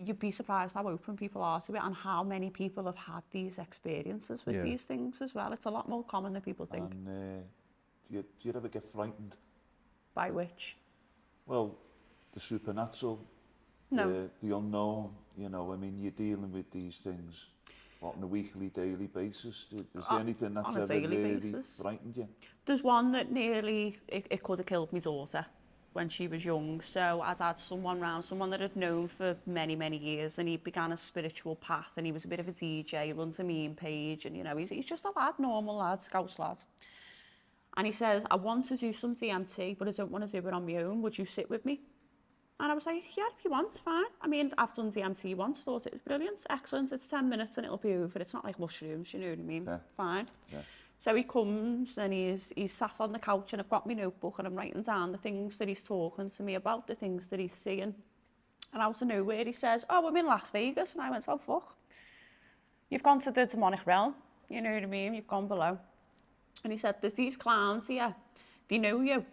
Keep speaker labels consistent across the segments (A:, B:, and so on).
A: you'd be surprised how open people are to it and how many people have had these experiences with these things as well. It's a lot more common than people think.
B: And do you ever get frightened?
A: By which?
B: Well, the supernatural,
A: No.
B: the unknown, you know, I mean, you're dealing with these things on a weekly, daily basis. Is there anything that's ever really frightened you?
A: There's one that nearly, it could have killed my daughter when she was young. So I'd had someone that I'd known for many, many years, and he began a spiritual path, and he was a bit of a DJ, he runs a meme page, and you know, he's just a lad, normal lad, Scouse lad. And he says, I want to do some DMT, but I don't want to do it on my own. Would you sit with me? And I was like, yeah, if you want, fine. I mean, I've done DMT once, thought it was brilliant, excellent, it's 10 minutes and it'll be over. It's not like mushrooms, you know what I mean? Yeah. Fine. Yeah. So he comes and he's sat on the couch, and I've got my notebook and I'm writing down the things that he's talking to me about, the things that he's seeing. And out of nowhere he says, oh, I'm in Las Vegas. And I went, oh, fuck. You've gone to the demonic realm, you know what I mean? You've gone below. And he said, there's these clowns here, they know you.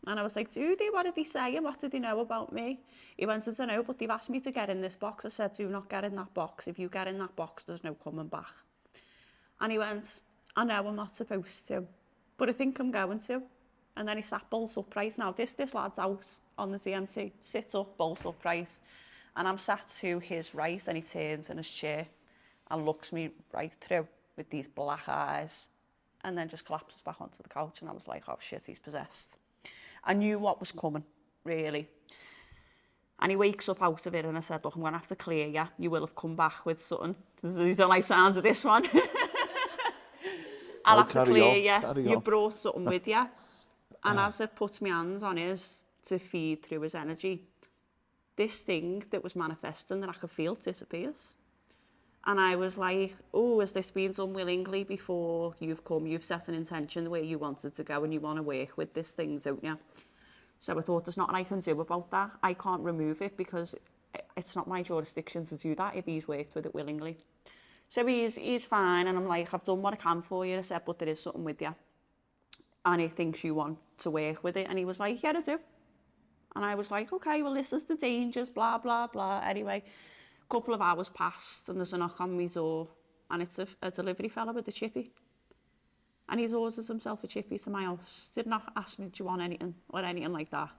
A: And I was like, do they? What did they say? And what did they know about me? He went, I don't know, but they've asked me to get in this box. I said, do not get in that box. If you get in that box, there's no coming back. And he went, I know I'm not supposed to, but I think I'm going to. And then he sat bolt upright. Now, this lad's out on the DMT, sits up, bolt upright. And I'm sat to his right, and he turns in his chair and looks me right through with these black eyes, and then just collapses back onto the couch. And I was like, oh shit, he's possessed. I knew what was coming, really. And he wakes up out of it, and I said, look, I'm going to have to clear you. You will have come back with something. You don't like sounds of this one. I'll have to clear you. You brought something with you. And as I put my hands on his to feed through his energy, this thing that was manifesting that I could feel disappears. And I was like, oh, has this been done willingly before you've come? You've set an intention the way you wanted to go, and you want to work with this thing, don't you? So I thought, there's nothing I can do about that. I can't remove it because it's not my jurisdiction to do that if he's worked with it willingly. So he's fine, and I'm like, I've done what I can for you. I said, but there is something with you. And he thinks you want to work with it. And he was like, yeah, I do. And I was like, okay, well, this is the dangers, blah, blah, blah. Anyway, a couple of hours passed, and there's a knock on my door, and it's a delivery fella with a chippy. And he's ordered himself a chippy to my house. Did not ask me, do you want anything, or anything like that.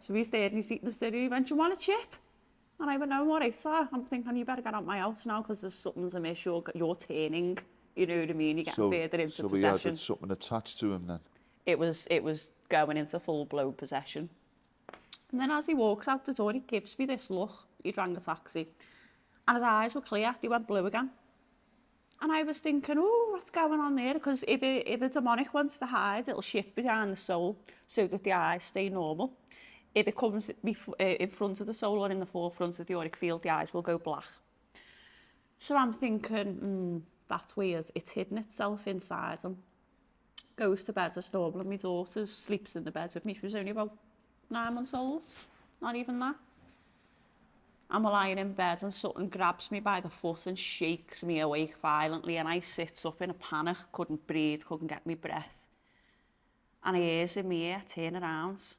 A: So he's there, and he's eating the cereal. He went, do you want a chip? And I went, no, I'm all right, sir. I'm thinking, you better get out my house now, because there's something's amiss. You're turning, you know what I mean? You're getting further into possession.
B: So he had something attached to him then?
A: It was going into full-blown possession. And then as he walks out the door, he gives me this look. He rang a taxi. And his eyes were clear. They went blue again. And I was thinking, oh, what's going on there? Because if a demonic wants to hide, it'll shift behind the soul so that the eyes stay normal. If it comes in front of the soul or in the forefront of the auric field, the eyes will go black. So I'm thinking, that's weird. It's hidden itself inside him. Goes to bed as normal, and my daughter sleeps in the bed with me. She was only about 9 months old, not even that. I'm lying in bed, and something grabs me by the foot and shakes me awake violently, and I sit up in a panic, couldn't breathe, couldn't get my breath. And I hears in my ear, turn around.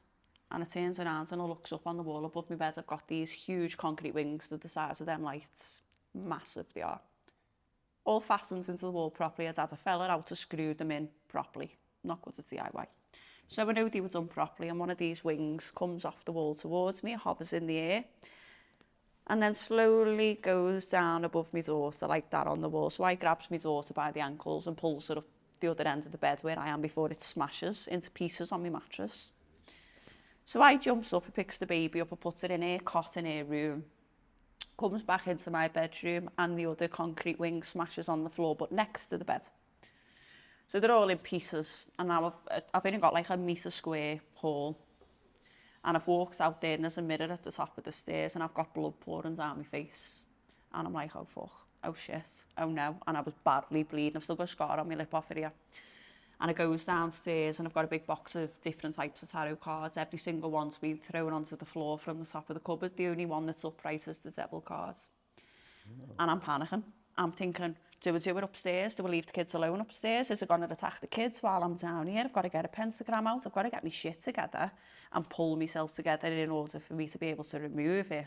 A: And it turns around and it looks up on the wall above my bed. I've got these huge concrete wings that the size of them lights. Massive they are. All fastened into the wall properly. I'd had a fella out to screw them in properly. Not good at DIY. So I know they were done properly, and one of these wings comes off the wall towards me, hovers in the air, and then slowly goes down above my daughter like that on the wall. So I grabs my daughter by the ankles and pulls her up the other end of the bed where I am before it smashes into pieces on my mattress. So I jumps up and picks the baby up and puts her in her cot in her room, comes back into my bedroom, and the other concrete wing smashes on the floor, but next to the bed. So they're all in pieces, and now I've only got like a metre square hall, and I've walked out there, and there's a mirror at the top of the stairs, and I've got blood pouring down my face, and I'm like, oh fuck, oh shit, oh no, and I was badly bleeding. I've still got a scar on my lip off here. And it goes downstairs, and I've got a big box of different types of tarot cards. Every single one's been thrown onto the floor from the top of the cupboard. The only one that's upright is the devil cards. No. And I'm panicking. I'm thinking, do I do it upstairs? Do I leave the kids alone upstairs? Is it going to attack the kids while I'm down here? I've got to get a pentagram out. I've got to get my shit together and pull myself together in order for me to be able to remove it.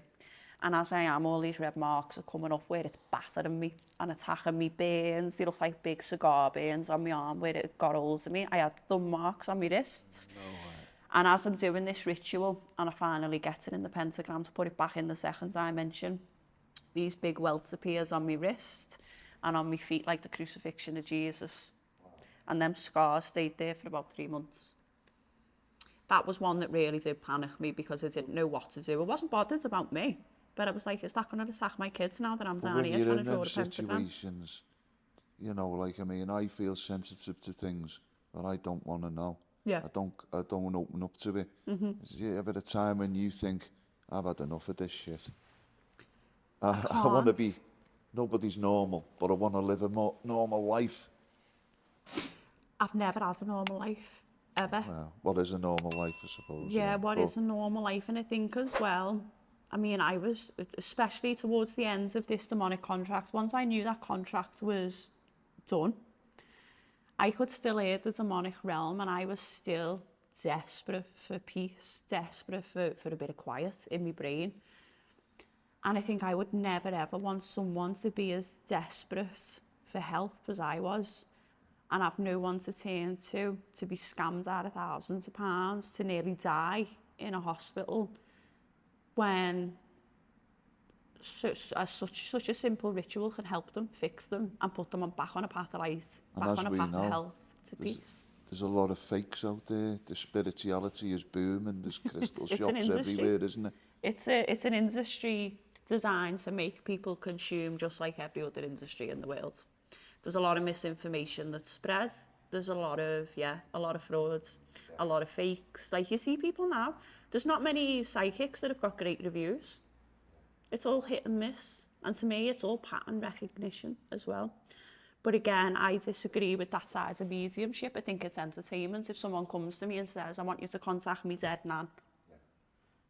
A: And as I am, all these red marks are coming up where it's battering me and attacking me burns. They look like big cigar burns on my arm where it got hold of me. I had thumb marks on my wrists.
C: No way.
A: And as I'm doing this ritual, and I finally get it in the pentagram to put it back in the second dimension, these big welts appears on my wrist and on my feet like the crucifixion of Jesus. And them scars stayed there for about 3 months. That was one that really did panic me because I didn't know what to do. I wasn't bothered about me, but I was like, is that going to attack my kids now that I'm down here trying to draw a pentagram?
B: Situations, you know, like, I mean, I feel sensitive to things that I don't want to know.
A: Yeah.
B: I don't open up to it. Is there ever a time when you think, I've had enough of this shit? I want to be, nobody's normal, but I want to live a more normal life.
A: I've never had a normal life, ever.
B: Well, what is a normal life, I suppose?
A: Yeah, what is a normal life? And I think as well, I mean, I was, especially towards the end of this demonic contract, once I knew that contract was done, I could still hear the demonic realm, and I was still desperate for peace, desperate for a bit of quiet in my brain. And I think I would never ever want someone to be as desperate for help as I was, and have no one to turn to be scammed out of thousands of pounds, to nearly die in a hospital, when such a simple ritual can help them, fix them, and put them back on a path of light, back on a path of health to peace.
B: There's a lot of fakes out there. The spirituality is booming. There's crystal shops everywhere, isn't it?
A: It's an industry designed to make people consume just like every other industry in the world. There's a lot of misinformation that spreads. There's a lot of frauds, a lot of fakes. Like, you see people now, there's not many psychics that have got great reviews. It's all hit and miss. And to me, it's all pattern recognition as well. But again, I disagree with that side of mediumship. I think it's entertainment. If someone comes to me and says, I want you to contact me dead nan,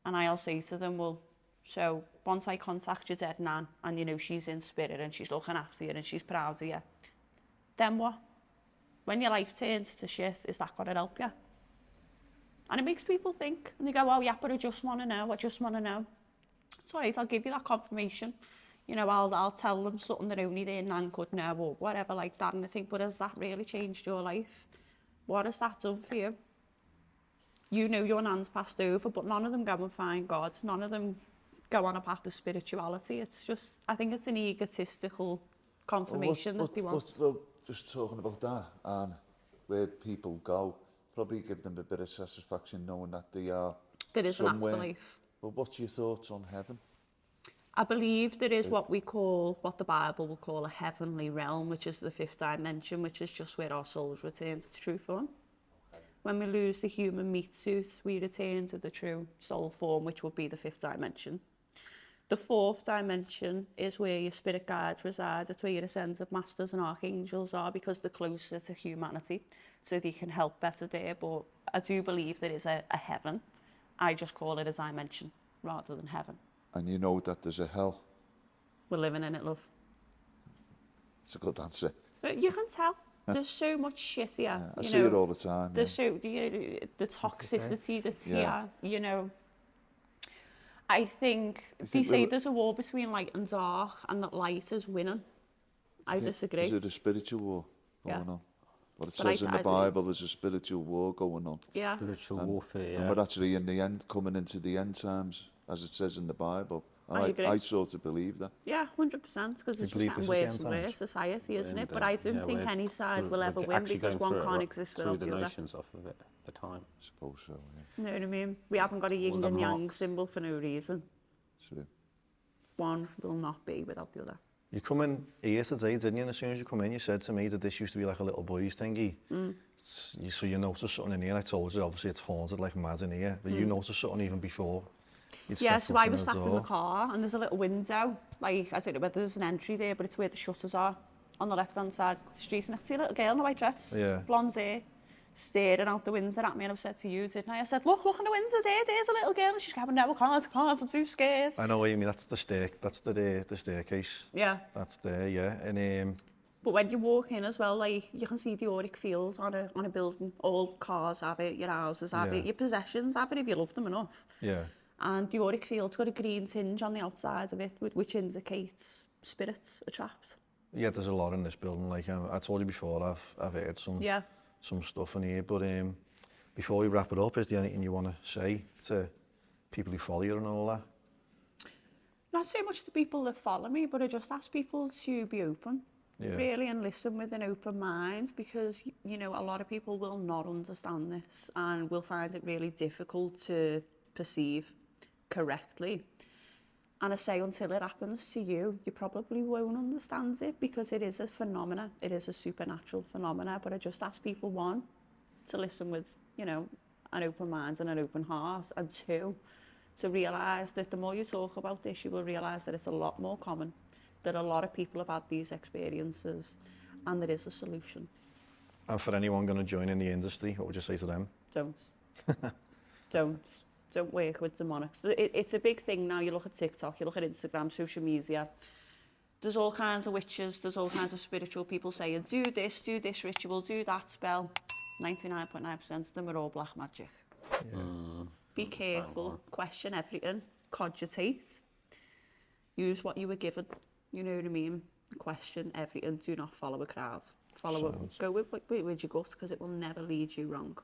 A: and I'll say to them, well, so once I contact your dead nan, and you know she's in spirit and she's looking after you and she's proud of you, then what? When your life turns to shit, is that going to help you? And it makes people think, and they go, oh yeah, but I just want to know, It's all right, I'll give you that confirmation. You know, I'll tell them something that only their nan could know, or whatever like that. And I think, but has that really changed your life? What has that done for you? You know your nan's passed over, but none of them go and find God. None of them go on a path of spirituality. It's just, I think it's an egotistical confirmation that they want.
B: Well, just talking about that and where people go, probably give them a bit of satisfaction knowing that they are
A: there is
B: somewhere.
A: An afterlife.
B: Well, what's your thoughts on heaven?
A: I believe there is what the Bible will call a heavenly realm, which is the 5th dimension, which is just where our souls return to true form. When we lose the human meat suit, we return to the true soul form, which would be the 5th dimension. The 4th dimension is where your spirit guides reside. It's where your ascended masters and archangels are, because they're closer to humanity, so they can help better there. But I do believe there is a heaven. I just call it a dimension rather than heaven.
B: And you know that there's a hell?
A: We're living in it, love.
B: It's a good answer.
A: But you can tell. There's so much shit here.
B: I see it all the time.
A: There's the toxicity that's here, you know. I think they say there's a war between light and dark, and that light is winning. I disagree.
B: Is it a spiritual war going on? What it says in the Bible, there's a spiritual war going on.
A: Yeah.
C: Spiritual warfare, yeah.
B: And we're actually in the end, coming into the end times, as it says in the Bible.
A: I agree.
B: I sort of believe that.
A: Yeah, 100%, because it's just getting worse and worse, society, isn't it? But I don't think any side will ever win, because one can't exist without the other.
C: Nations off of it at the time.
B: I suppose so, yeah.
A: You know what I mean? We haven't got a yin and yang symbol for no reason.
B: True.
A: One will not be without the other.
D: You come in here today, didn't you? And as soon as you come in, you said to me that this used to be like a little boy's thingy. So you noticed something in here. I told you, obviously it's haunted like mad in here, but you noticed something even before.
A: Yeah, so I was sat in the car, and there's a little window. Like, I don't know whether there's an entry there, but it's where the shutters are, on the left-hand side of the street. And I can see a little girl in a white dress, blonde hair, staring out the window at me. And I said to you, didn't I? I said, look in the window there, there's a little girl. And she's going, no, I can't, I'm too scared.
D: I know what you mean. That's the staircase.
A: Yeah.
D: That's there, yeah. And
A: but when you walk in as well, like, you can see the auric fields on a building. All cars have it, your houses have it, your possessions have it if you love them enough.
D: Yeah.
A: And the auric field's got a green tinge on the outside of it, which indicates spirits are trapped.
D: Yeah, there's a lot in this building. Like I told you before, I've heard some stuff in here. But before we wrap it up, is there anything you want to say to people who follow you and all that?
A: Not so much the people that follow me, but I just ask people to be open, really, and listen with an open mind, because, you know, a lot of people will not understand this and will find it really difficult to perceive correctly. And I say, until it happens to you, you probably won't understand it, because it is a phenomena. It is a supernatural phenomena. But I just ask people, one, to listen with, you know, an open mind and an open heart, and two, to realise that the more you talk about this, you will realise that it's a lot more common, that a lot of people have had these experiences, and there is a solution.
D: And for anyone going to join in the industry, what would you say to them?
A: Don't. Don't work with demonics. It's a big thing now. You look at TikTok, you look at Instagram, social media. There's all kinds of witches, there's all kinds of spiritual people saying, do this ritual, do that spell. 99.9% of them are all black magic. Be careful, question everything, cogitate. Use what you were given, you know what I mean? Question everything, do not follow a crowd. Go with your gut, because it will never lead you wrong.